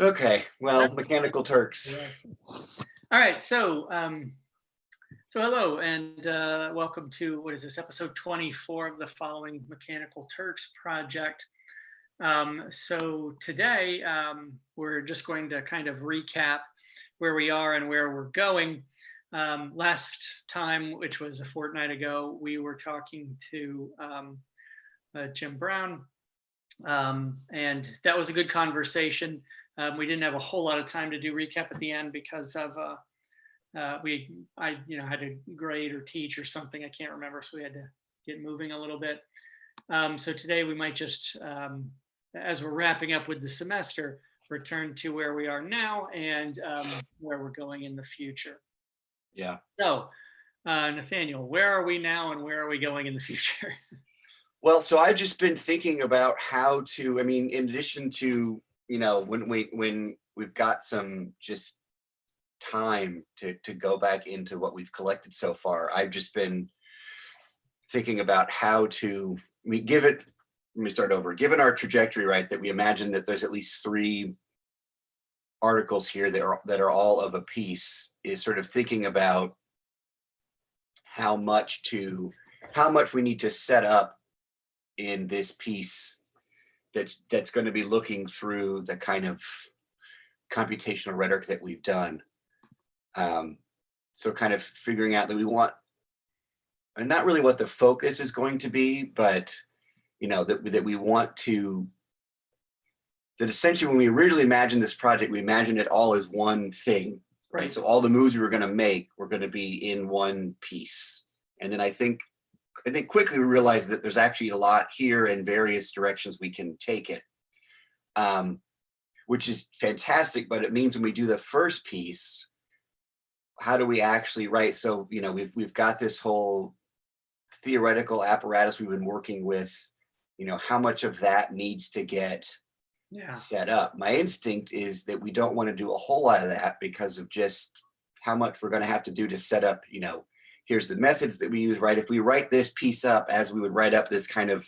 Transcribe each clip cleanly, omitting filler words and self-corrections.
Okay, Uh, well, Mechanical Turks. All right, so hello and welcome to what is this episode 24 of the following Mechanical Turks project. So today we're just going to kind of recap where we are and where we're going. Last time, which was a fortnight ago, we were talking to Jim Brown, and that was a good conversation. We didn't have a whole lot of time to do recap at the end because of I had to grade or teach or something. I can't remember, so we had to get moving a little bit. So today we might just, as we're wrapping up with the semester, return to where we are now and where we're going in the future. Yeah. So, Nathaniel, where are we now and where are we going in the future? Well, so I've just been thinking about how to, I mean, in addition to, when we've got some just time to go back into what we've collected so far, I've just been thinking about how to let me start over. Given our trajectory, right, that we imagine that there's at least three articles here that are all of a piece, is sort of thinking about how much we need to set up in this piece that's going to be looking through the kind of computational rhetoric that we've done. So kind of figuring out that we want, and not really what the focus is going to be, but that we want to, that essentially when we originally imagined this project, we imagined it all as one thing, right? So all the moves we were going to make were going to be in one piece. And then I think quickly we realized that there's actually a lot here in various directions we can take it, which is fantastic. But it means when we do the first piece, how do we actually write? So we've got this whole theoretical apparatus we've been working with. How much of that needs to get set up? My instinct is that we don't want to do a whole lot of that because of just how much we're going to have to do to set up. Here's the methods that we use, right? If we write this piece up as we would write up this kind of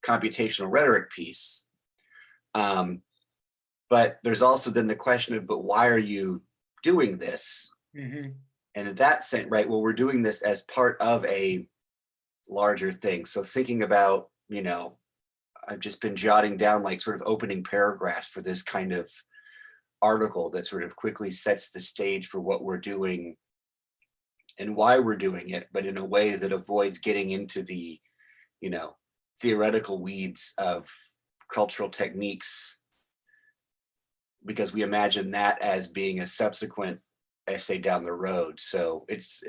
computational rhetoric piece. But there's also then the question of, but why are you doing this? Mm-hmm. And in that sense, right, well, we're doing this as part of a larger thing. So thinking about, I've just been jotting down like sort of opening paragraphs for this kind of article that sort of quickly sets the stage for what we're doing and why we're doing it, but in a way that avoids getting into the, theoretical weeds of cultural techniques, because we imagine that as being a subsequent essay down the road. So it's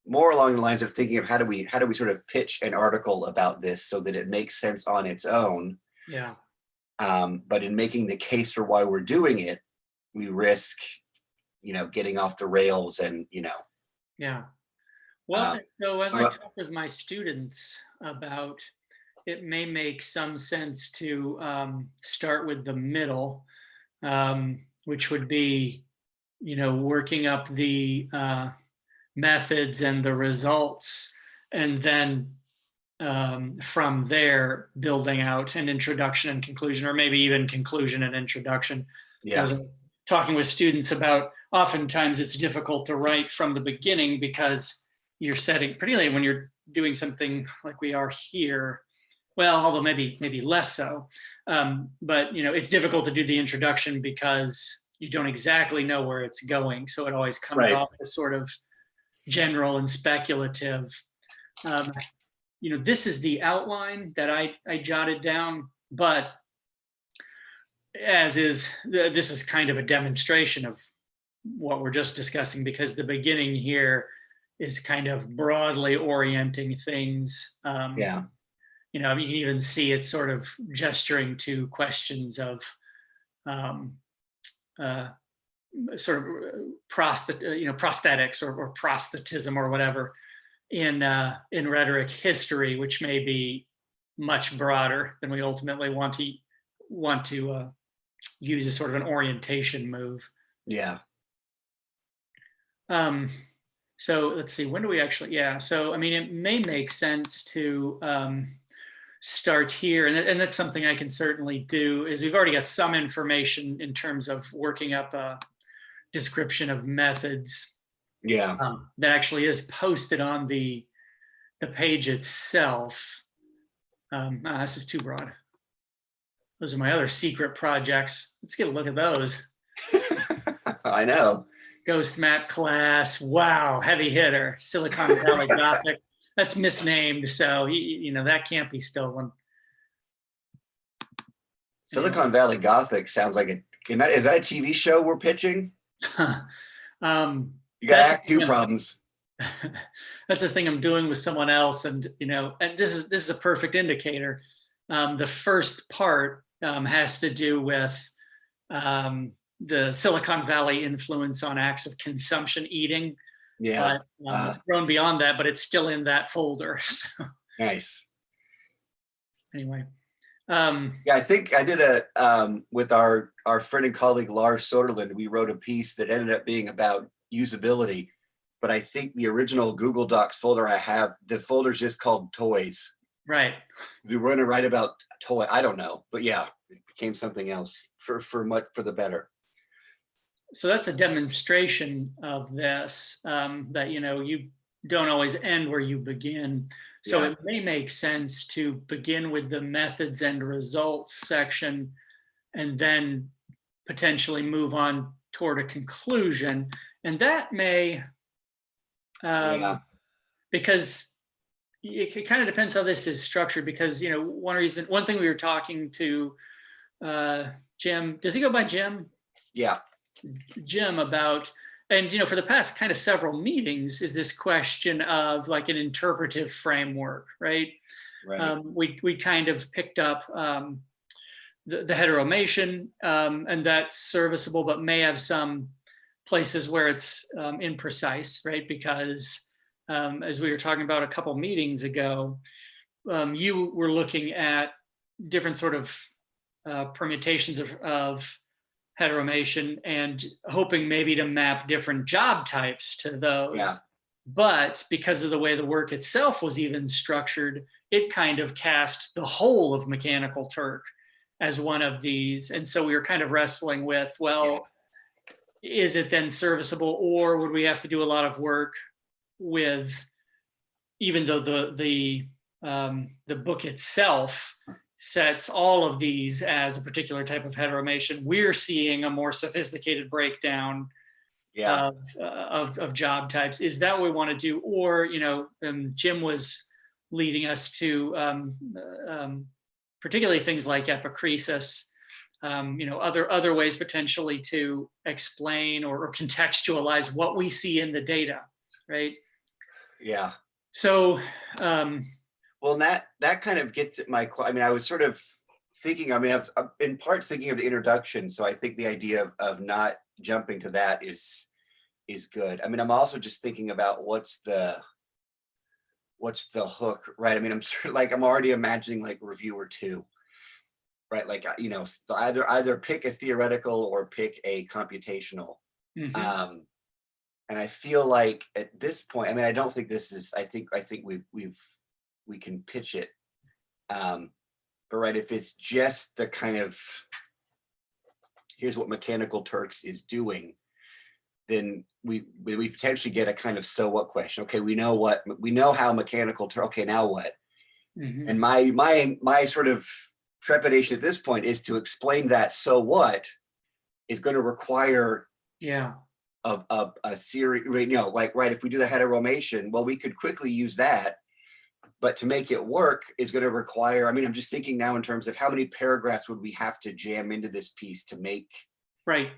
more along the lines of thinking of how do we sort of pitch an article about this so that it makes sense on its own. Yeah. But in making the case for why we're doing it, we risk, getting off the rails and, Yeah. Well, so as I talk with my students about, it may make some sense to start with the middle, which would be, working up the methods and the results, and then from there building out an introduction and conclusion, or maybe even conclusion and introduction. Yeah. As I'm talking with students about, oftentimes it's difficult to write from the beginning because you're setting, particularly when you're doing something like we are here. Well, although maybe less so, but it's difficult to do the introduction because you don't exactly know where it's going. So it always comes off as sort of general and speculative. This is the outline that I jotted down, but this is kind of a demonstration of what we're just discussing, because the beginning here is kind of broadly orienting things. You can even see it sort of gesturing to questions of sort of prosthetics or prosthetism or whatever in rhetoric history, which may be much broader than we ultimately want to use as sort of an orientation move. Yeah. So let's see, when do we actually, so, I mean, it may make sense to start here, and that's something I can certainly do. Is we've already got some information in terms of working up a description of methods Yeah. that actually is posted on the page itself. This is too broad. Those are my other secret projects. Let's get a look at those. I know. Ghost map class. Wow, heavy hitter. Silicon Valley Gothic. That's misnamed, so that can't be stolen. Silicon Valley Gothic sounds like is that a TV show we're pitching? You got Act Two problems. That's a thing I'm doing with someone else, and and this is a perfect indicator. The first part has to do with the Silicon Valley influence on acts of consumption eating. Yeah. But it's grown beyond that, but it's still in that folder. So. Nice. Anyway. Yeah, I think I did with our friend and colleague Lars Soderlund. We wrote a piece that ended up being about usability, but I think the original Google Docs folder I have, the folder's just called toys. Right. We were going to write about toy. I don't know, but yeah, it became something else for the better. So that's a demonstration of this, that you don't always end where you begin. So Yeah. it may make sense to begin with the methods and results section, and then potentially move on toward a conclusion. And that may, because it kind of depends how this is structured, because, one thing we were talking to Jim, does he go by Jim? Yeah. Jim about, and for the past kind of several meetings, is this question of like an interpretive framework, right? We kind of picked up the heteromation, and that's serviceable, but may have some places where it's imprecise, right? Because as we were talking about a couple meetings ago, you were looking at different sort of permutations of heteromation and hoping maybe to map different job types to those. Yeah. But because of the way the work itself was even structured, it kind of cast the whole of Mechanical Turk as one of these. And so we were kind of wrestling with, well, is it then serviceable, or would we have to do a lot of work with, even though the book itself sets all of these as a particular type of heteromation, we're seeing a more sophisticated breakdown of job types. Is that what we want to do? Or, Jim was leading us to particularly things like epicresis, other ways potentially to explain or contextualize what we see in the data, right? Yeah. So, well, that kind of gets at I was sort of thinking, I've in part thinking of the introduction. So I think the idea of not jumping to that is good. I'm also just thinking about what's the hook, right? I'm already imagining like reviewer 2, right? Like, either pick a theoretical or pick a computational. mm-hmm. And I feel like at this point, I don't think this is, I think we can pitch it. But right, if it's just the kind of, here's what Mechanical Turks is doing, then we potentially get a kind of so what question. Okay, we know how Mechanical Turk. Okay, now what? Mm-hmm. And my sort of trepidation at this point is to explain that so what is going to require a series. Right, if we do the heteromation, well, we could quickly use that. But to make it work is going to require, I'm just thinking now in terms of how many paragraphs would we have to jam into this piece to make. Right.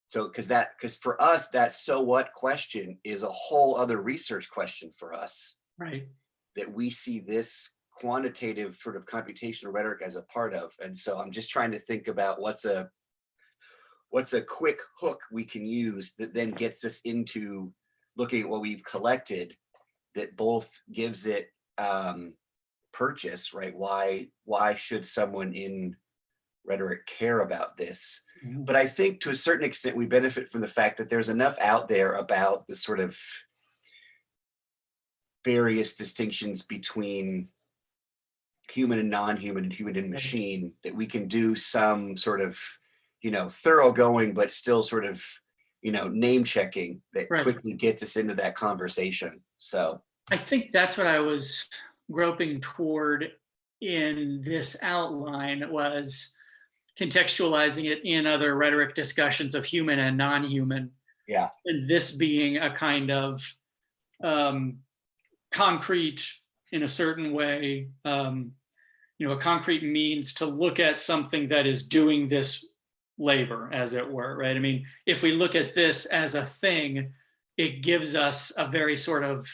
So, because for us, that so what question is a whole other research question for us. Right. That we see this quantitative sort of computational rhetoric as a part of. And so I'm just trying to think about what's a quick hook we can use that then gets us into looking at what we've collected that both gives it purchase, right? Why should someone in rhetoric care about this? Mm-hmm. But I think to a certain extent we benefit from the fact that there's enough out there about the sort of various distinctions between human and non-human and human and machine, that we can do some sort of, thoroughgoing, but still sort of, name checking that Right. quickly gets us into that conversation. So, I think that's what I was groping toward in this outline, was contextualizing it in other rhetoric discussions of human and non-human, yeah, and this being a kind of um, concrete in a certain way. A concrete means to look at something that is doing this labor, as it were, right? I mean, if we look at this as a thing, it gives us a very sort of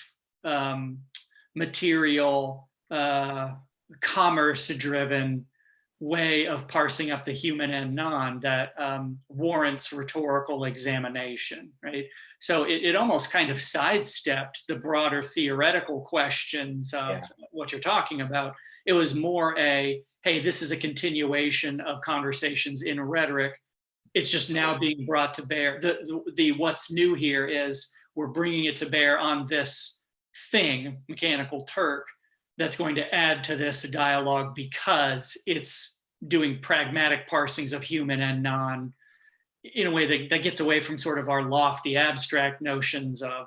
um, material, commerce driven way of parsing up the human and non that warrants rhetorical examination, right? So it almost kind of sidestepped the broader theoretical questions of yeah, what you're talking about. It was more hey, this is a continuation of conversations in rhetoric. It's just now being brought to bear. The what's new here is we're bringing it to bear on this thing, Mechanical Turk, that's going to add to this dialogue because it's doing pragmatic parsings of human and non in a way that gets away from sort of our lofty abstract notions of,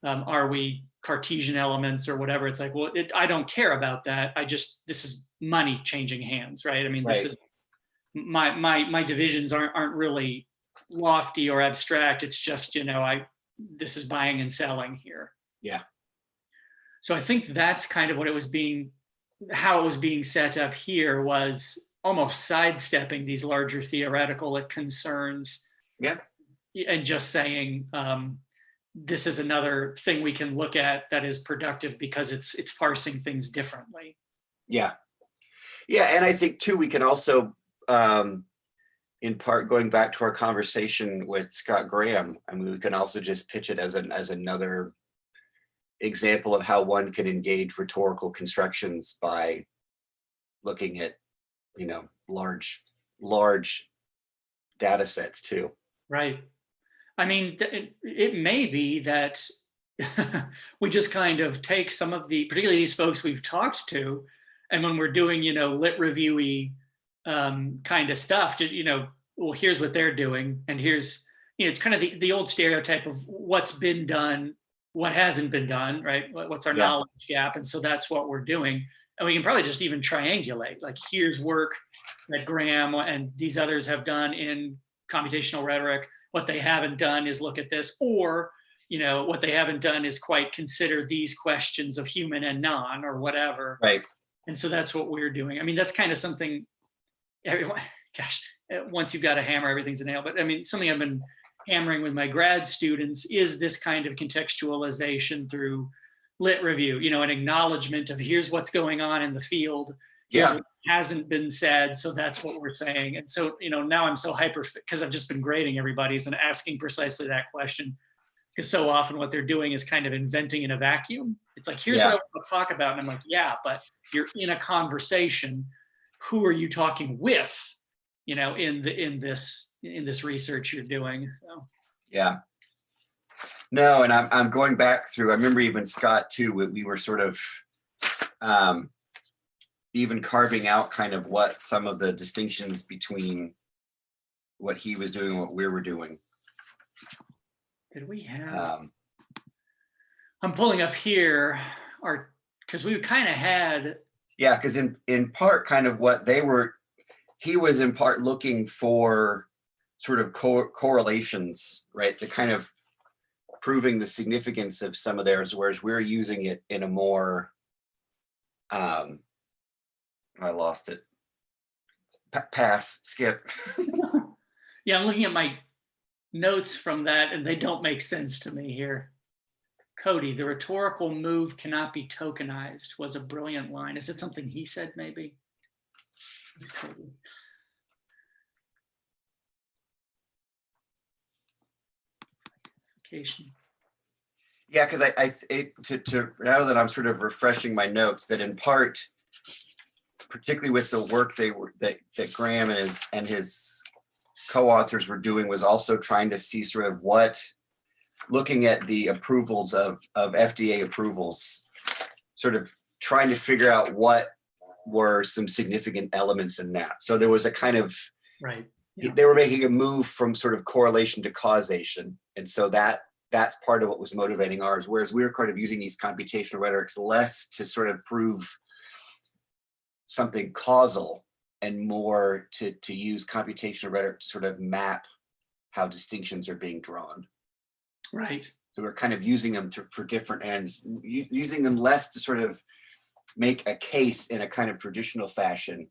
are we Cartesian elements or whatever. It's like, well, I don't care about that. This is money changing hands, right? I mean, this right. is my divisions aren't really lofty or abstract. It's just, this is buying and selling here. Yeah, So I think that's kind of how it was being set up here, was almost sidestepping these larger theoretical concerns yeah, and just saying, this is another thing we can look at that is productive because it's parsing things differently. yeah, yeah. And I think too, we can also, in part, going back to our conversation with Scott Graham, I mean, we can also just pitch it as another example of how one can engage rhetorical constructions by looking at, large data sets too. Right. I mean, it may be that we just kind of take some of particularly these folks we've talked to, and when we're doing, lit reviewy kind of stuff, just, well, here's what they're doing, and here's, it's kind of the old stereotype of what's been done, what hasn't been done, right? What's our Yeah, knowledge gap? And so that's what we're doing. And we can probably just even triangulate, like, here's work that Graham and these others have done in computational rhetoric. What they haven't done is look at this, or, what they haven't done is quite consider these questions of human and non, or whatever. right. And so that's what we're doing. I mean, that's kind of something everyone, gosh, once you've got a hammer, everything's a nail. But I mean, something I've been hammering with my grad students is this kind of contextualization through lit review, an acknowledgement of here's what's going on in the field. Here's Yeah, what hasn't been said. So that's what we're saying. And so, now I'm so hyper because I've just been grading everybody's and asking precisely that question. Because so often what they're doing is kind of inventing in a vacuum. It's like, here's what I yeah, want to talk about. And I'm like, yeah, but you're in a conversation. Who are you talking with? In this research you're doing. So. yeah. No, and I'm going back through. I remember even Scott too. We were sort of even carving out kind of what some of the distinctions between what he was doing and what we were doing. Did we have? I'm pulling up here because we kind of had. Yeah, because in part, kind of what he was in part looking for sort of correlations, right? The kind of proving the significance of some of theirs, whereas we're using it in a more, I lost it. Pass, skip. Yeah, I'm looking at my notes from that, and they don't make sense to me here. Cody, the rhetorical move cannot be tokenized was a brilliant line. Is it something he said, maybe? Cody. Yeah, because now that I'm sort of refreshing my notes, that in part, particularly with the work that Graham and his co-authors were doing, was also trying to see sort of looking at the approvals of FDA approvals, sort of trying to figure out what were some significant elements in that. So there was a kind of, Right. Yeah. they were making a move from sort of correlation to causation. And so that's part of what was motivating ours. Whereas we were kind of using these computational rhetorics less to sort of prove something causal and more to use computational rhetoric to sort of map how distinctions are being drawn. Right. So we're kind of using them for different ends, using them less to sort of make a case in a kind of traditional fashion.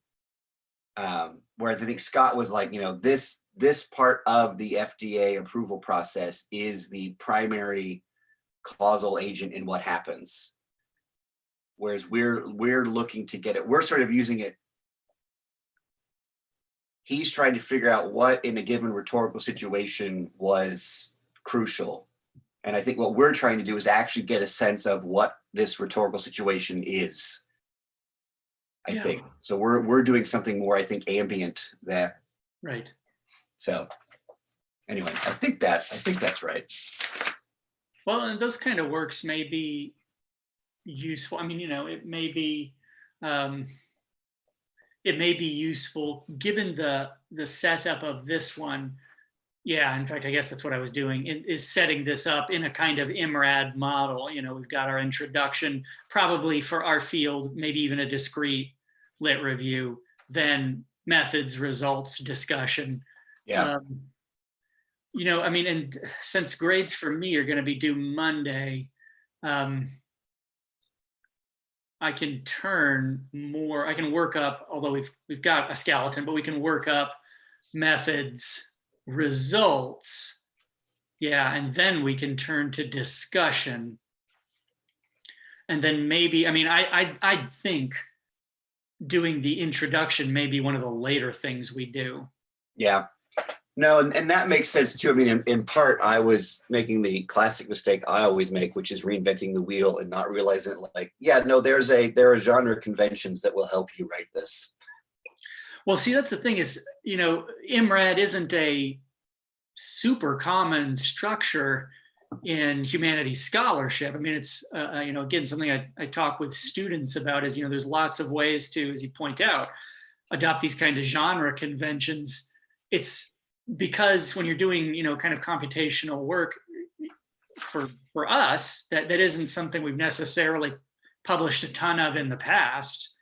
Whereas I think Scott was like, this part of the FDA approval process is the primary causal agent in what happens. Whereas we're looking to get it, we're sort of using it. He's trying to figure out what in a given rhetorical situation was crucial. And I think what we're trying to do is actually get a sense of what this rhetorical situation is. I think so. We're doing something more, I think, ambient there. Right. So anyway, I think that's right. Well, and those kind of works may be useful. I mean, it may be useful given the setup of this one. Yeah, in fact, I guess that's what I was doing, is setting this up in a kind of IMRAD model. We've got our introduction, probably for our field, maybe even a discrete lit review, then methods, results, discussion. Yeah. I mean, and since grades for me are going to be due Monday, I can work up, although we've got a skeleton, but we can work up methods, results, and then we can turn to discussion, and then maybe, I mean, I think doing the introduction may be one of the later things we do. Yeah, no, and that makes sense too. I mean, in part, I was making the classic mistake I always make, which is reinventing the wheel and not realizing there are genre conventions that will help you write this. Well, see, that's the thing is, IMRAD isn't a super common structure in humanities scholarship. I mean, it's, again, something I talk with students about is, there's lots of ways to, as you point out, adopt these kind of genre conventions. It's because when you're doing, kind of computational work for us, that isn't something we've necessarily published a ton of in the past.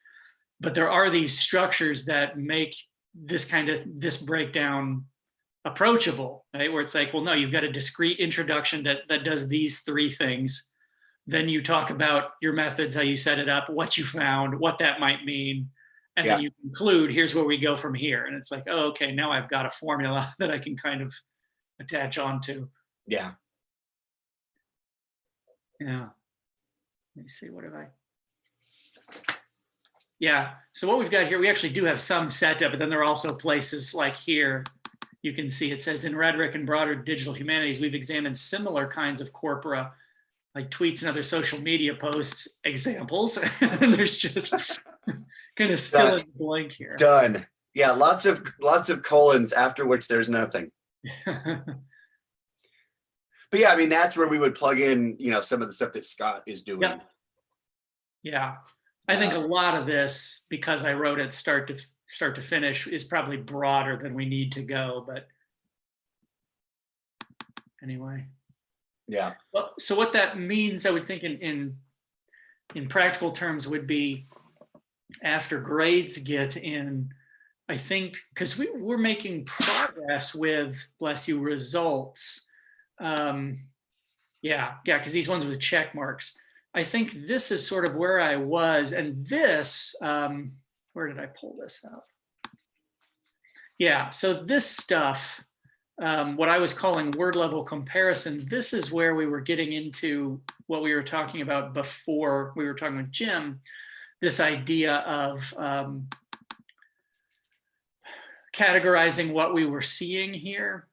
But there are these structures that make this breakdown approachable, right? Where it's like, well, no, you've got a discrete introduction that does these three things. Then you talk about your methods, how you set it up, what you found, what that might mean. And then you conclude, here's where we go from here. And it's like, oh, okay, now I've got a formula that I can kind of attach onto. Yeah. Yeah. Let me see, what have I? Yeah, so what we've got here, we actually do have some setup, but then there are also places like here, you can see it says in rhetoric and broader digital humanities, we've examined similar kinds of corpora, like tweets and other social media posts, examples. And there's just kind of still in blank here. Done. Yeah, lots of colons after which there's nothing. But yeah, I mean, that's where we would plug in, some of the stuff that Scott is doing. Yeah. I think a lot of this, because I wrote it start to finish, is probably broader than we need to go. But anyway. Yeah. Well, so what that means, I would think in practical terms, would be after grades get in, I think, because we're making progress with, bless you, results. Because these ones with check marks. I think this is sort of where I was, and this, where did I pull this up? Yeah, so this stuff, what I was calling word level comparison, this is where we were getting into what we were talking about before we were talking with Jim, this idea of categorizing what we were seeing here.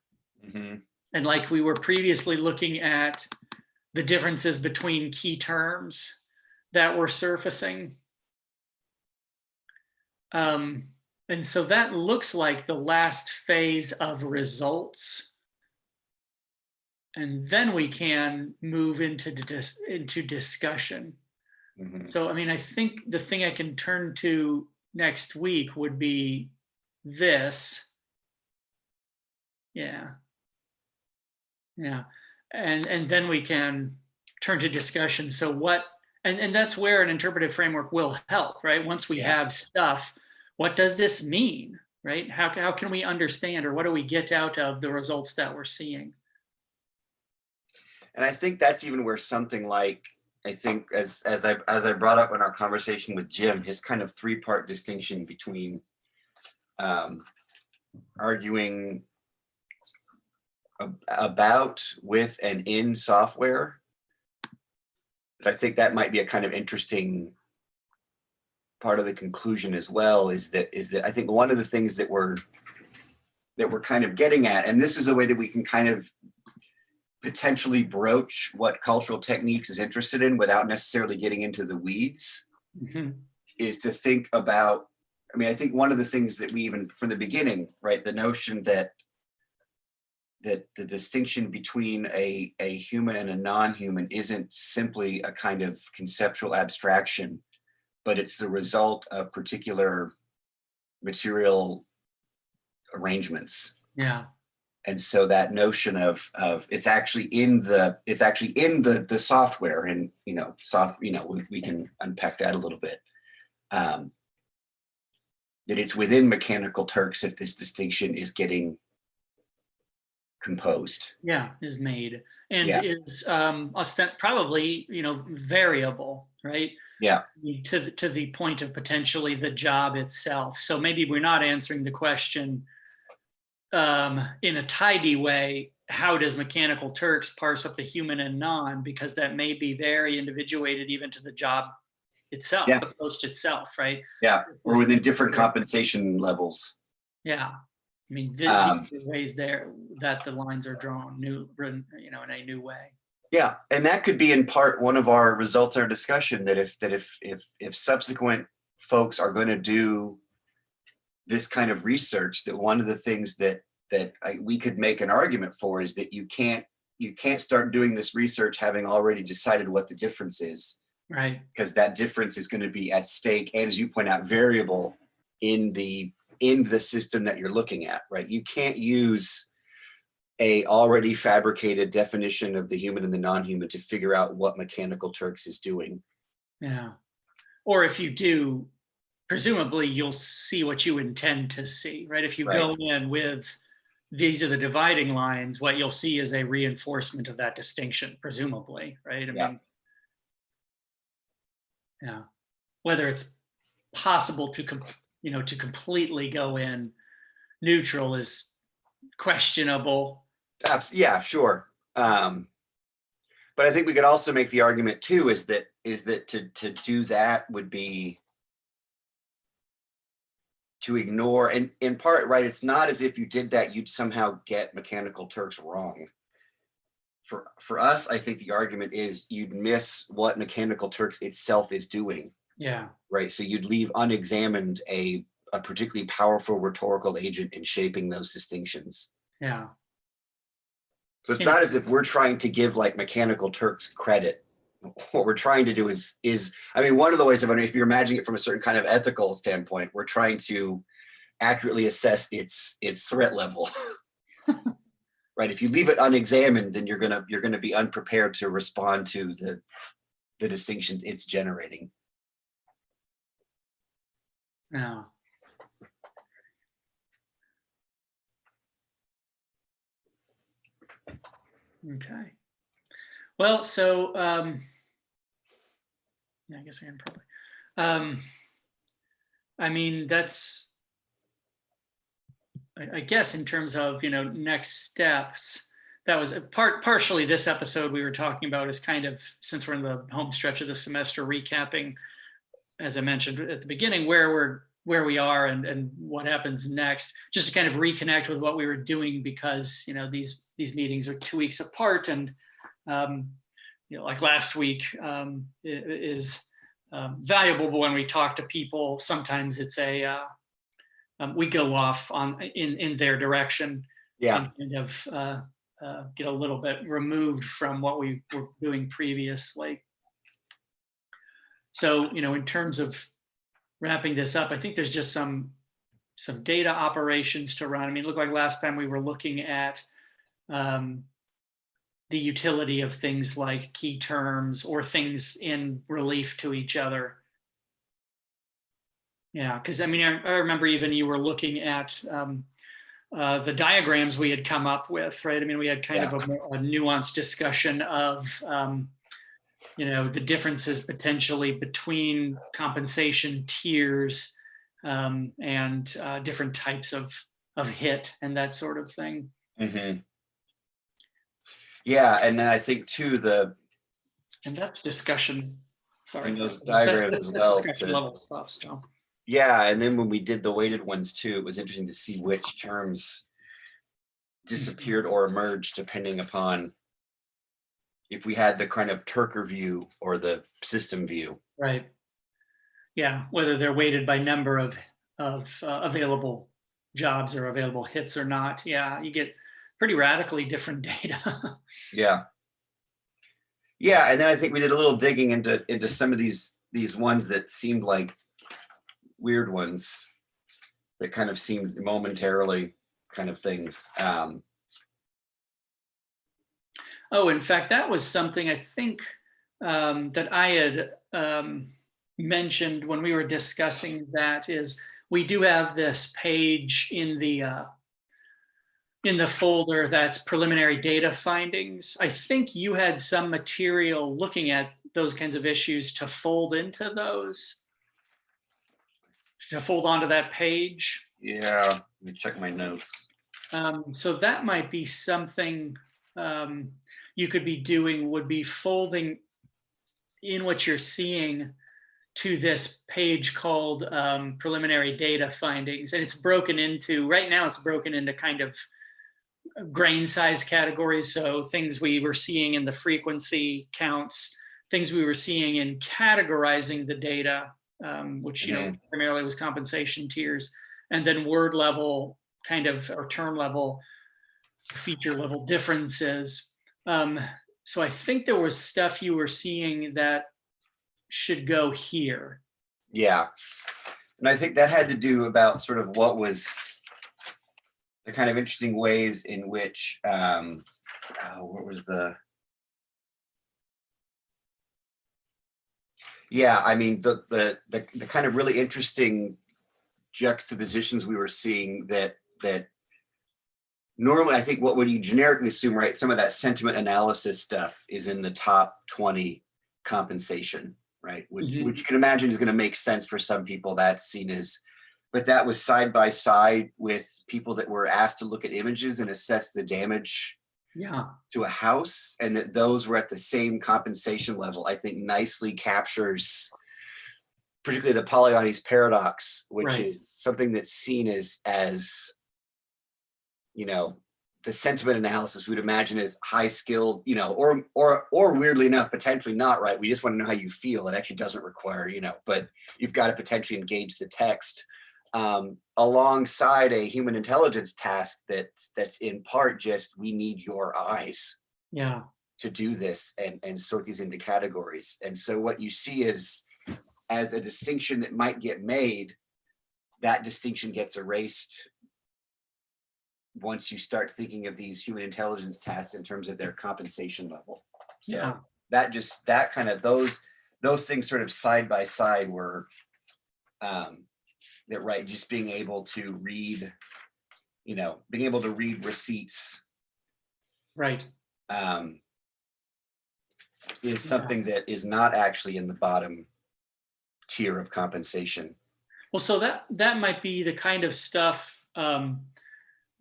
Mm-hmm. And like we were previously looking at the differences between key terms that were surfacing. And so that looks like the last phase of results. And then we can move into discussion. Mm-hmm. So, I mean, I think the thing I can turn to next week would be this. Yeah. Yeah. And then we can turn to discussion. So what, and that's where an interpretive framework will help, right? Once we Yeah. have stuff, what does this mean, right? How can we understand, or what do we get out of the results that we're seeing? And I think that's even where something like, I think as I brought up in our conversation with Jim, his kind of three-part distinction between um, arguing about, with, and in software. I think that might be a kind of interesting part of the conclusion as well. Is that I think one of the things that we're kind of getting at, and this is a way that we can kind of potentially broach what cultural techniques is interested in without necessarily getting into the weeds, Mhm. is to think about, I mean, I think one of the things that we even from the beginning, right, the notion that the distinction between a human and a non-human isn't simply a kind of conceptual abstraction, but it's the result of particular material arrangements. Yeah. And so that notion of it's actually in the software, and we can unpack that a little bit. That it's within Mechanical Turks that this distinction is getting composed. Yeah, is made, and Yeah. is probably, variable, right? Yeah. To the point of potentially the job itself. So maybe we're not answering the question in a tidy way. How does Mechanical Turks parse up the human and non? Because that may be very individuated even to the job itself, Yeah. the post itself, right? Yeah. Or within different compensation levels. Yeah. I mean, these Um, are ways there that the lines are drawn in a new way. yeah, and that could be in part one of our results of our discussion, that if subsequent folks are going to do this kind of research, that one of the things that we could make an argument for is that you can't start doing this research having already decided what the difference is, Right. because that difference is going to be at stake, and as you point out, variable in the system that you're looking at, right? You can't use a already fabricated definition of the human and the non-human to figure out what Mechanical Turks is doing. Yeah. Or if you do, presumably you'll see what you intend to see, right? If you Right. go in with these are the dividing lines, what you'll see is a reinforcement of that distinction, presumably, right? I Yeah. mean, yeah. Whether it's possible to to completely go in neutral is questionable. Yeah, sure. But I think we could also make the argument too, is that to do that would be to ignore, and in part, right, it's not as if you did that you'd somehow get Mechanical Turks wrong. For us, I think the argument is you'd miss what Mechanical Turks itself is doing. Yeah. Right. So you'd leave unexamined a particularly powerful rhetorical agent in shaping those distinctions. Yeah. So it's not as if we're trying to give like Mechanical Turks credit. What we're trying to do is I mean, one of the ways of, if you're imagining it from a certain kind of ethical standpoint, we're trying to accurately assess its threat level. Right. If you leave it unexamined, then you're gonna be unprepared to respond to the distinctions it's generating. Yeah. Okay. Well, so yeah, I guess I can probably. I mean, that's. I guess in terms of next steps, that was partially this episode we were talking about is kind of, since we're in the home stretch of the semester, recapping, as I mentioned at the beginning, where we are and what happens next, just to kind of reconnect with what we were doing, because these meetings are 2 weeks apart, and like last week is valuable, but when we talk to people, sometimes it's we go off in their direction. Yeah. And kind of get a little bit removed from what we were doing previously. So in terms of wrapping this up, I think there's just some data operations to run. I mean, it looked like last time we were looking at um, the utility of things like key terms or things in relief to each other. Yeah, because I mean, I remember even you were looking at the diagrams we had come up with, right? I mean, we had kind of a nuanced discussion of, the differences potentially between compensation tiers and different types of hit and that sort of thing. Mm-hmm. Yeah, and then I think too And that's discussion. Sorry, and those diagrams as well. Discussion level stuff. So. Yeah, and then when we did the weighted ones too, it was interesting to see which terms disappeared or emerged depending upon if we had the kind of Turker view or the system view. Right. Yeah, whether they're weighted by number of available jobs or available hits or not. Yeah, you get pretty radically different data. Yeah. Yeah, and then I think we did a little digging into some of these ones that seemed like weird ones that kind of seemed momentarily kind of things. Oh, in fact, that was something I think that I had mentioned when we were discussing that is we do have this page in the folder that's preliminary data findings. I think you had some material looking at those kinds of issues to fold into those, to fold onto that page. Yeah, let me check my notes. So that might be something you could be doing, would be folding in what you're seeing to this page called preliminary data findings. And it's broken into, right now it's broken into kind of grain size categories. So things we were seeing in the frequency counts, things we were seeing in categorizing the data, which, primarily was compensation tiers, and then word level kind of, or term level, feature level differences. So I think there was stuff you were seeing that should go here. Yeah. And I think that had to do about sort of what was the kind of interesting ways in which, what was the, yeah, I mean, the kind of really interesting juxtapositions we were seeing that normally I think what would you generically assume, right? Some of that sentiment analysis stuff is in the top 20 compensation, right? Which you can imagine is going to make sense for some people. That's seen as, but that was side by side with people that were asked to look at images and assess the damage to a house, and that those were at the same compensation level, I think nicely captures particularly the Polyani's paradox, which is something that's seen as the sentiment analysis we'd imagine is high skilled, or weirdly enough, potentially not, right? We just want to know how you feel. It actually doesn't require, but you've got to potentially engage the text alongside a human intelligence task that's in part just, we need your eyes to do this and sort these into categories. And so what you see is, as a distinction that might get made, that distinction gets erased once you start thinking of these human intelligence tasks in terms of their compensation level. So that those things sort of side by side were just being able to read, receipts is something that is not actually in the bottom tier of compensation. Well, so that might be the kind of stuff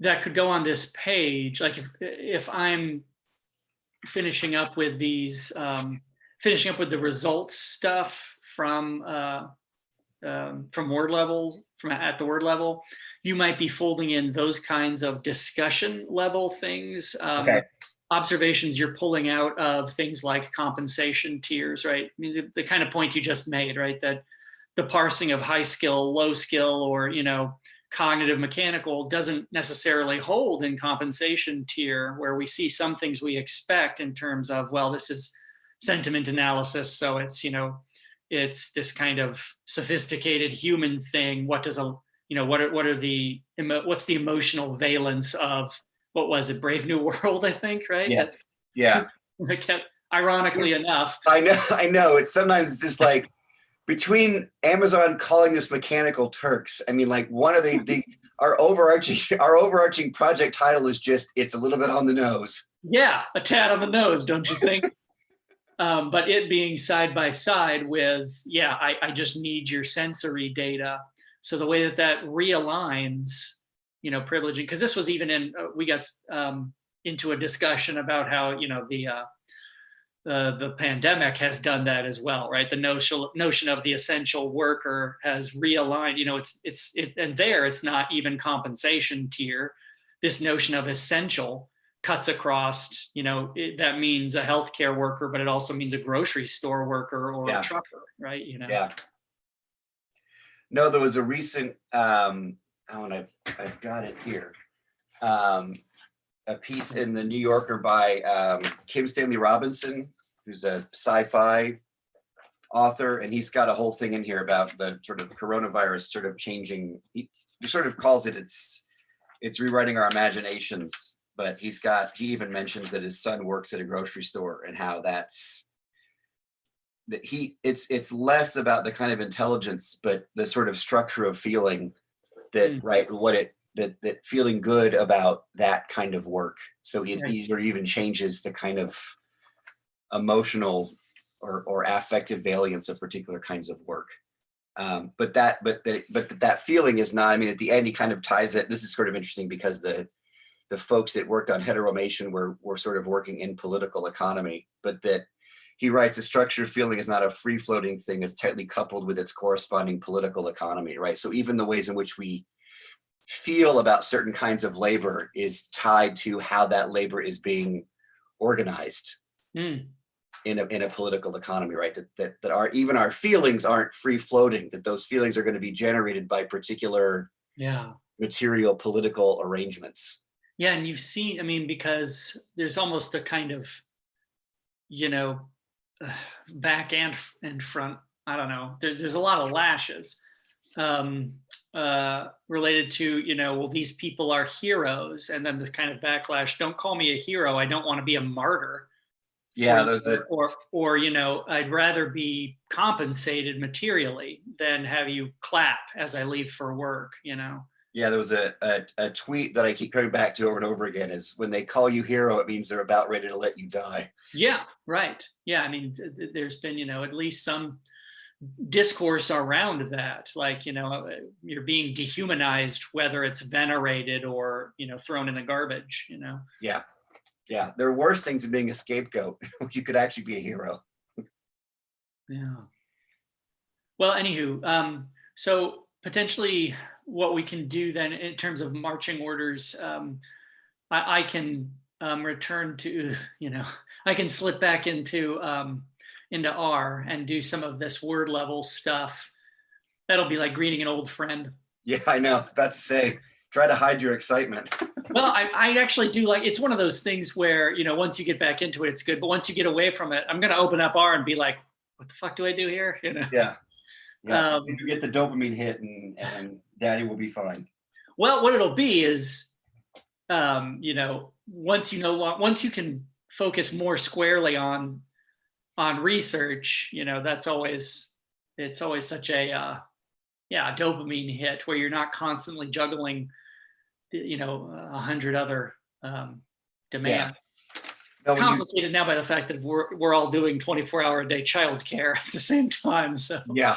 that could go on this page. Like if I'm finishing up with these, finishing up with the results stuff from word level, at the word level, you might be folding in those kinds of discussion level things. Observations you're pulling out of things like compensation tiers, right? I mean, the kind of point you just made, right? That the parsing of high skill, low skill, or, cognitive mechanical doesn't necessarily hold in compensation tier, where we see some things we expect in terms of, well, this is sentiment analysis. So it's, it's this kind of sophisticated human thing. What does a, what's the emotional valence of, what was it, Brave New World, I think, right? Yes. Yeah. That kept, ironically enough. I know. It's sometimes it's just like between Amazon calling us Mechanical Turks. I mean, like one of our overarching project title is just, it's a little bit on the nose. Yeah, a tad on the nose, don't you think? But it being side by side with, I just need your sensory data. So the way that realigns, privileging, because this was even we got into a discussion about how, the pandemic has done that as well, right? The notion of the essential worker has realigned. And there it's not even compensation tier. This notion of essential cuts across. That means a healthcare worker, but it also means a grocery store worker or a trucker, right? Yeah. No, there was a recent. And I've got it here. A piece in the New Yorker by Kim Stanley Robinson, who's a sci-fi author, and he's got a whole thing in here about the sort of coronavirus sort of changing. He sort of calls it it's rewriting our imaginations, but he even mentions that his son works at a grocery store and how it's less about the kind of intelligence, but the sort of structure of feeling that that feeling good about that kind of work. So it even changes the kind of emotional or affective valiance of particular kinds of work. But that feeling is not, I mean, at the end, he kind of ties it. This is sort of interesting because the folks that worked on heteromation were sort of working in political economy, but that he writes, a structured feeling is not a free floating thing, is tightly coupled with its corresponding political economy, right? So even the ways in which we feel about certain kinds of labor is tied to how that labor is being organized in a political economy, right? That even our feelings aren't free floating, that those feelings are going to be generated by particular material political arrangements. Yeah, and you've seen, I mean, because there's almost a kind of, back and front, I don't know, there's a lot of lashes related to, well, these people are heroes, and then this kind of backlash, don't call me a hero, I don't want to be a martyr. Yeah, those are, or I'd rather be compensated materially than have you clap as I leave for work. Yeah, there was a tweet that I keep coming back to over and over again, is when they call you hero, it means they're about ready to let you die. Yeah, right. Yeah, I mean, there's been, at least some discourse around that, like, you're being dehumanized, whether it's venerated or, thrown in the garbage, Yeah. Yeah, there are worse things than being a scapegoat. You could actually be a hero. Yeah. Well, anywho, so potentially what we can do then in terms of marching orders, I can return to, I can slip back into R and do some of this word level stuff. That'll be like greeting an old friend. Yeah, I know. About to say, try to hide your excitement. Well, I actually do like, it's one of those things where, once you get back into it, it's good. But once you get away from it, I'm going to open up R and be like, what the fuck do I do here? Yeah. You get the dopamine hit and daddy will be fine. Well, what it'll be is, once you can focus more squarely on research, it's always such a dopamine hit where you're not constantly juggling 100 other demands. No, complicated now by the fact that we're all doing 24-hour a day childcare at the same time. So yeah,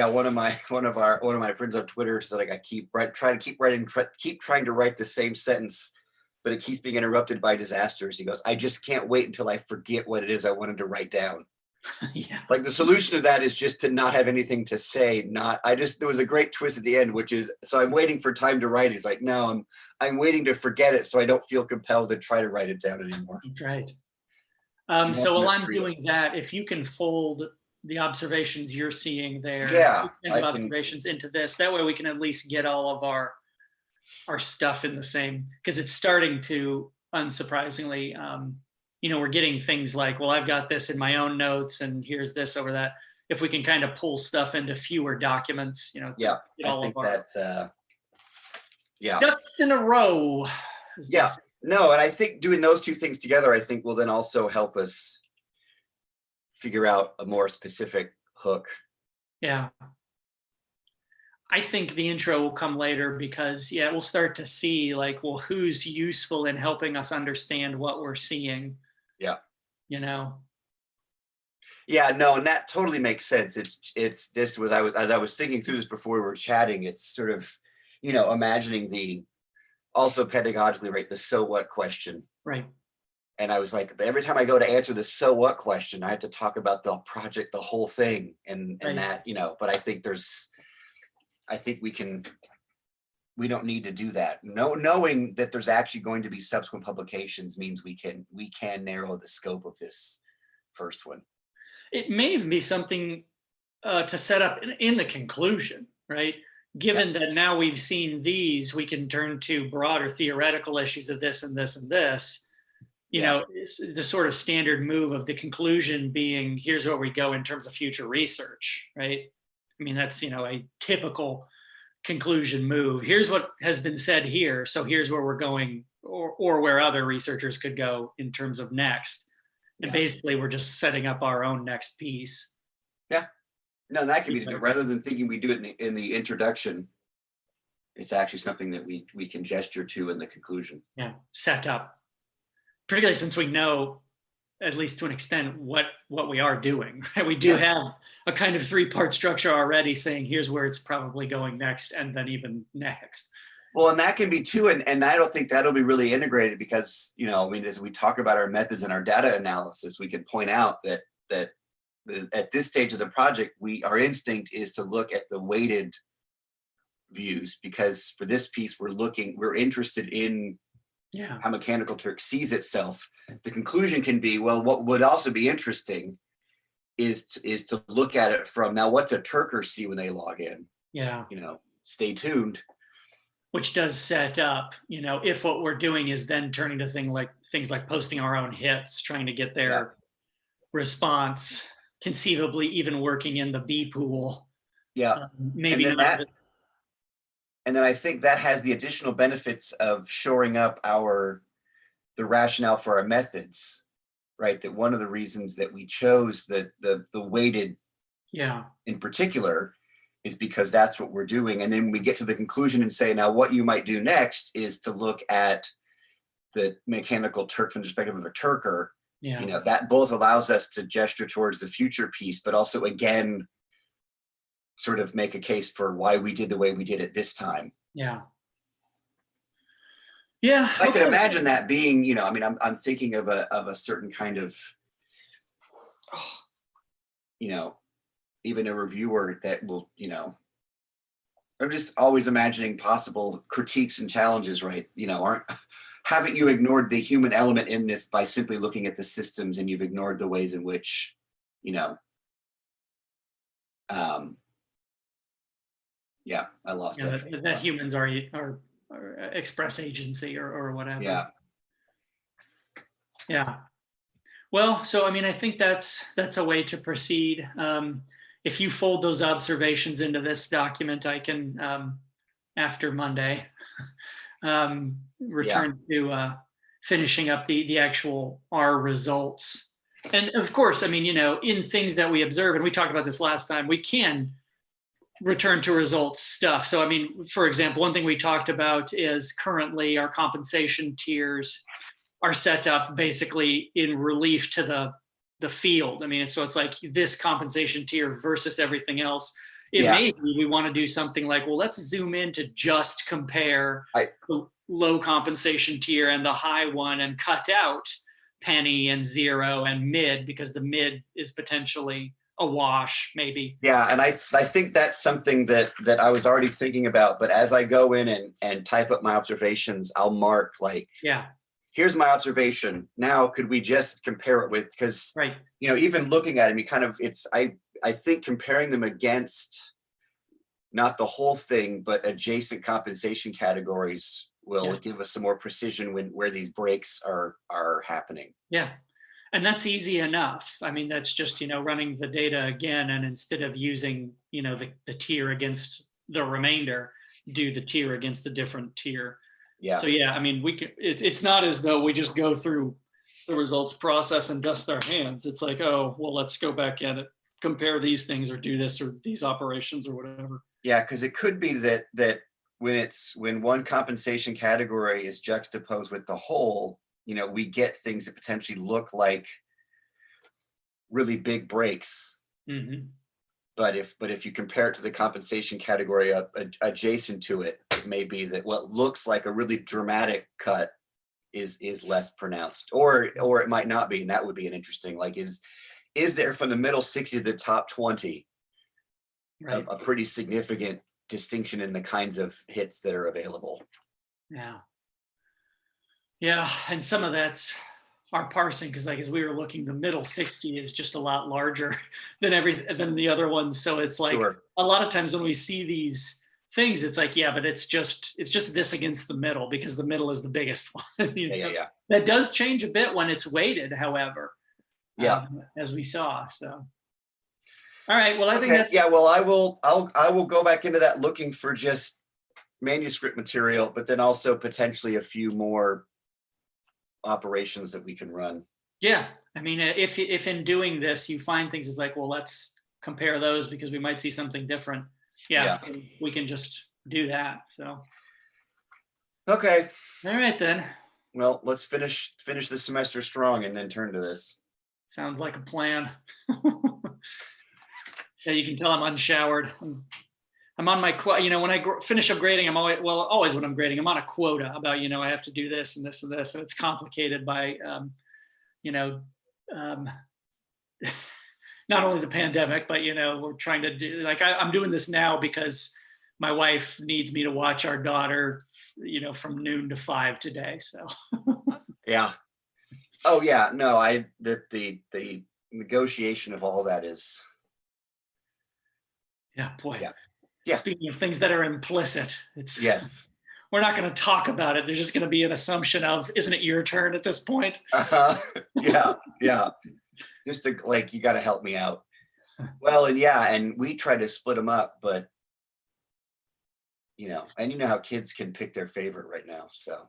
one of my friends on Twitter said, like, I keep trying to write the same sentence, but it keeps being interrupted by disasters. He goes, I just can't wait until I forget what it is I wanted to write down. Yeah. Like, the solution to that is just to not have anything to say. There was a great twist at the end, which is, so I'm waiting for time to write. He's like, no, I'm waiting to forget it so I don't feel compelled to try to write it down anymore. That's right. So while I'm doing that, if you can fold the observations you're seeing there, observations into this, that way we can at least get all of our stuff in the same, because it's starting to, unsurprisingly, we're getting things like, well, I've got this in my own notes and here's this over that. If we can kind of pull stuff into fewer documents, Yeah, get I all of think our that's yeah. ducks in a row, as they Yeah. say. No, and I think doing those two things together, I think will then also help us figure out a more specific hook. Yeah. I think the intro will come later because, yeah, we'll start to see like, well, who's useful in helping us understand what we're seeing, Yeah. you know? Yeah, no, and that totally makes sense. It's this was I was as I was thinking through this before we were chatting, it's sort of, imagining the also pedagogically, right, the so what question. Right. And I was like, but every time I go to answer the so what question, I have to talk about the project, the whole thing. And Right. that, but I think we don't need to do that. Knowing that there's actually going to be subsequent publications means we can narrow the scope of this first one. It may even be something to set up in the conclusion, right? Yeah. Given that now we've seen these, we can turn to broader theoretical issues of this and this and this. Yeah. It's the sort of standard move of the conclusion being, here's where we go in terms of future research, right? I mean, that's, a typical conclusion move. Here's what has been said here. So here's where we're going, or where other researchers could go in terms of next. And Yeah. basically, we're just setting up our own next piece. Yeah. No, that can be Yeah. rather than thinking we do it in the introduction, it's actually something that we can gesture to in the conclusion. Yeah, set up. Particularly since we know, at least to an extent, what we are doing. Right? We do Yeah. have a kind of 3-part structure already, saying here's where it's probably going next, and then even next. Well, and that can be too, and I don't think that'll be really integrated because, I mean, as we talk about our methods and our data analysis, we can point out that at this stage of the project, our instinct is to look at the weighted views, because for this piece, we're interested in Yeah, how Mechanical Turk sees itself. The conclusion can be, well, what would also be interesting is to look at it from, now what's a Turker see when they log in? yeah. Stay tuned. Which does set up, if what we're doing is then turning to things like posting our own hits, trying to get Yeah. their response, conceivably even working in the B pool. Yeah. Maybe And then not. I think that has the additional benefits of shoring up the rationale for our methods, right? That one of the reasons that we chose the weighted Yeah, in particular is because that's what we're doing. And then we get to the conclusion and say, now what you might do next is to look at the Mechanical Turk from the perspective of a Turker. yeah, That both allows us to gesture towards the future piece, but also again, sort of make a case for why we did the way we did it this time. yeah. Yeah. I Okay. can imagine that being, I mean, I'm thinking of a certain kind of, even a reviewer that will, I'm just always imagining possible critiques and challenges, right? Haven't you ignored the human element in this by simply looking at the systems, and you've ignored the ways in which, yeah, I lost Yeah, that. that humans are express agency or whatever. Yeah. Yeah. Well, so I mean, I think that's a way to proceed. If you fold those observations into this document, I can, after Monday, return to finishing up the actual R results. And of course, I mean, in things that we observe, and we talked about this last time, we can return to results stuff. So, I mean, for example, one thing we talked about is currently our compensation tiers are set up basically in relief to the field. I mean, so it's like this compensation tier versus everything else. It may be we want to do something like, well, let's zoom in to just compare the low compensation tier and the high one and cut out penny and zero and mid, because the mid is potentially a wash, maybe. Yeah, and I think that's something that I was already thinking about, but as I go in and type up my observations, I'll mark like, Yeah, here's my observation. Now, could we just compare it with, because, right. Even looking at them, you kind of, I think comparing them against not the whole thing, but adjacent compensation categories will Yes. give us some more precision where these breaks are happening. Yeah. And that's easy enough. I mean, that's just, running the data again, and instead of using, the tier against the remainder, do the tier against the different tier. Yeah. So yeah, I mean, it's not as though we just go through the results process and dust our hands. It's like, oh, well, let's go back at it, compare these things, or do this, or these operations, or whatever. Yeah, because it could be that when one compensation category is juxtaposed with the whole, we get things that potentially look like really big breaks. Mm-hmm. But if you compare it to the compensation category adjacent to it, it may be that what looks like a really dramatic cut is less pronounced, or it might not be, and that would be an interesting, like, is there from the middle 60 to the top 20 Right. a pretty significant distinction in the kinds of hits that are available. Yeah, and some of that's our parsing, because like as we were looking, the middle 60 is just a lot larger than the other ones. So it's like, Sure. a lot of times when we see these things, it's like, yeah, but it's just this against the middle, because the middle is the biggest one. Yeah. That does change a bit when it's weighted, however. Yeah. As we saw. So all right, well, I think Okay. that's, Yeah. Well, I will go back into that looking for just manuscript material, but then also potentially a few more operations that we can run. yeah, I mean, if in doing this you find things, it's like, well, let's compare those because we might see something different. Yeah. We can just do that. So Okay. all right then. Well, let's finish the semester strong and then turn to this. Sounds like a plan. Yeah, you can tell I'm unshowered. I'm on my when I finish up grading, I'm always when I'm grading, I'm on a quota about, I have to do this and this and this, and it's complicated by not only the pandemic, but we're trying to do, like, I'm doing this now because my wife needs me to watch our daughter, from noon to 5 today. So yeah. Oh yeah. No, the negotiation of all that is. Yeah, boy. Yeah. Speaking of things that are implicit, yes. We're not going to talk about it. There's just going to be an assumption of, isn't it your turn at this point? Yeah. Just to, like, you got to help me out. Well, and we try to split them up, but and how kids can pick their favorite right now. So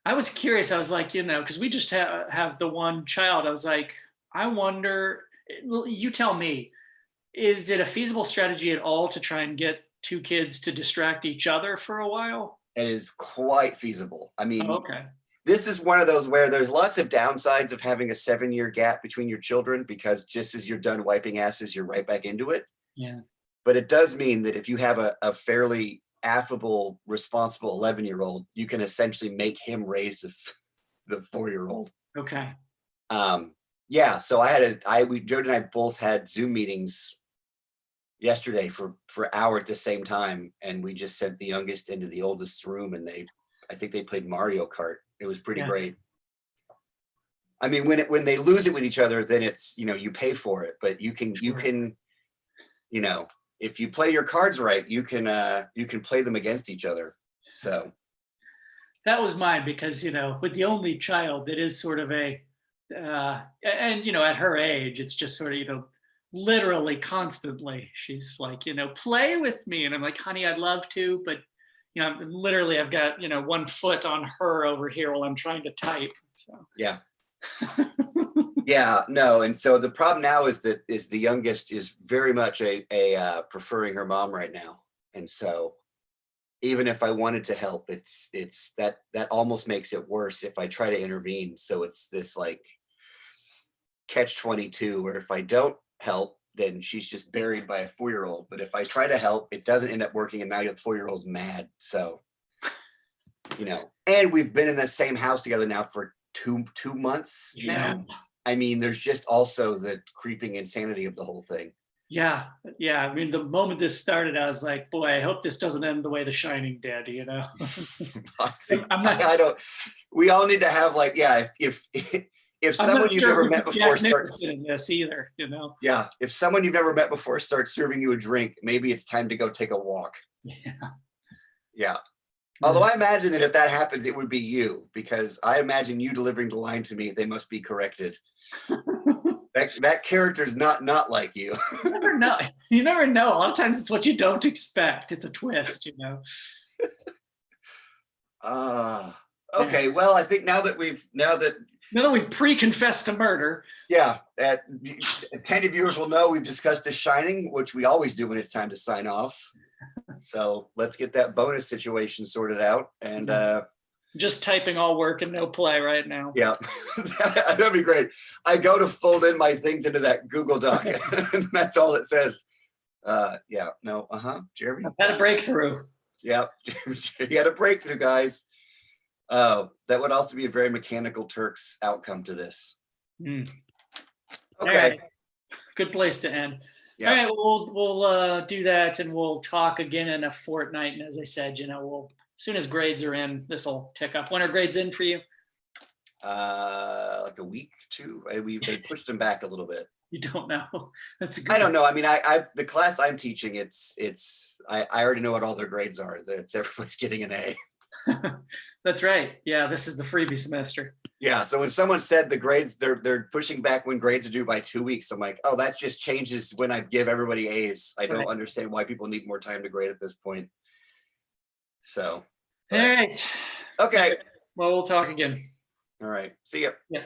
I was curious. I was like, because we just have the one child. I was like, I wonder, you tell me, is it a feasible strategy at all to try and get two kids to distract each other for a while? It is quite feasible. I mean, okay. This is one of those where there's lots of downsides of having a 7-year gap between your children, because just as you're done wiping asses, you're right back into it. Yeah. But it does mean that if you have a fairly affable, responsible 11-year-old, you can essentially make him raise the 4-year-old. Okay. Yeah. So Jody and I both had Zoom meetings yesterday for an hour at the same time, and we just sent the youngest into the oldest's room, and I think they played Mario Kart. It was pretty great. I mean, when they lose it with each other, then it's, you pay for it, but you can if you play your cards right, you can play them against each other. So that was mine, because with the only child, it is sort of a and at her age, it's just sort of literally constantly she's like, play with me, and I'm like, honey, I'd love to, but literally I've got 1 foot on her over here while I'm trying to type. So yeah. Yeah, no. And so the problem now is the youngest is very much a preferring her mom right now. And so even if I wanted to help, it's that almost makes it worse if I try to intervene. So it's this like catch-22 where if I don't help, then she's just buried by a 4-year-old. But if I try to help, it doesn't end up working, and now the 4-year-old's mad. So, and we've been in the same house together now for two months now. I mean, there's just also the creeping insanity of the whole thing. Yeah. I mean, the moment this started, I was like, boy, I hope this doesn't end the way The Shining did, We all need to have, like, if someone you've never met before starts in this either, Yeah, if someone you've never met before starts serving you a drink, maybe it's time to go take a walk. Yeah. Yeah. Although I imagine that if that happens, it would be you, because I imagine you delivering the line to me, they must be corrected. That character's not like you. You never know. You never know. A lot of times it's what you don't expect. It's a twist, Okay. Well, I think now that we've pre-confessed to murder. Yeah, 10 viewers will know we've discussed The Shining, which we always do when it's time to sign off. So let's get that bonus situation sorted out. And just typing all work and no play right now. Yeah, that'd be great. I go to fold in my things into that Google Doc, and that's all it says. Jeremy? I've had a breakthrough. Yeah, you had a breakthrough, guys. That would also be a very Mechanical Turks outcome to this. Okay. Right. Good place to end. Yeah. All right, we'll do that, and we'll talk again in a fortnight. And as I said, as soon as grades are in, this will tick up. When are grades in for you? Like a week, 2. We pushed them back a little bit. You don't know. That's a good. I don't know. I mean, the class I'm teaching, I already know what all their grades are. Everybody's getting an A. That's right. Yeah, this is the freebie semester. Yeah. So when someone said the grades, they're pushing back when grades are due by 2 weeks, I'm like, oh, that just changes when I give everybody A's. I don't understand why people need more time to grade at this point. So. All right. Okay. Well, we'll talk again. All right. See ya. Yeah.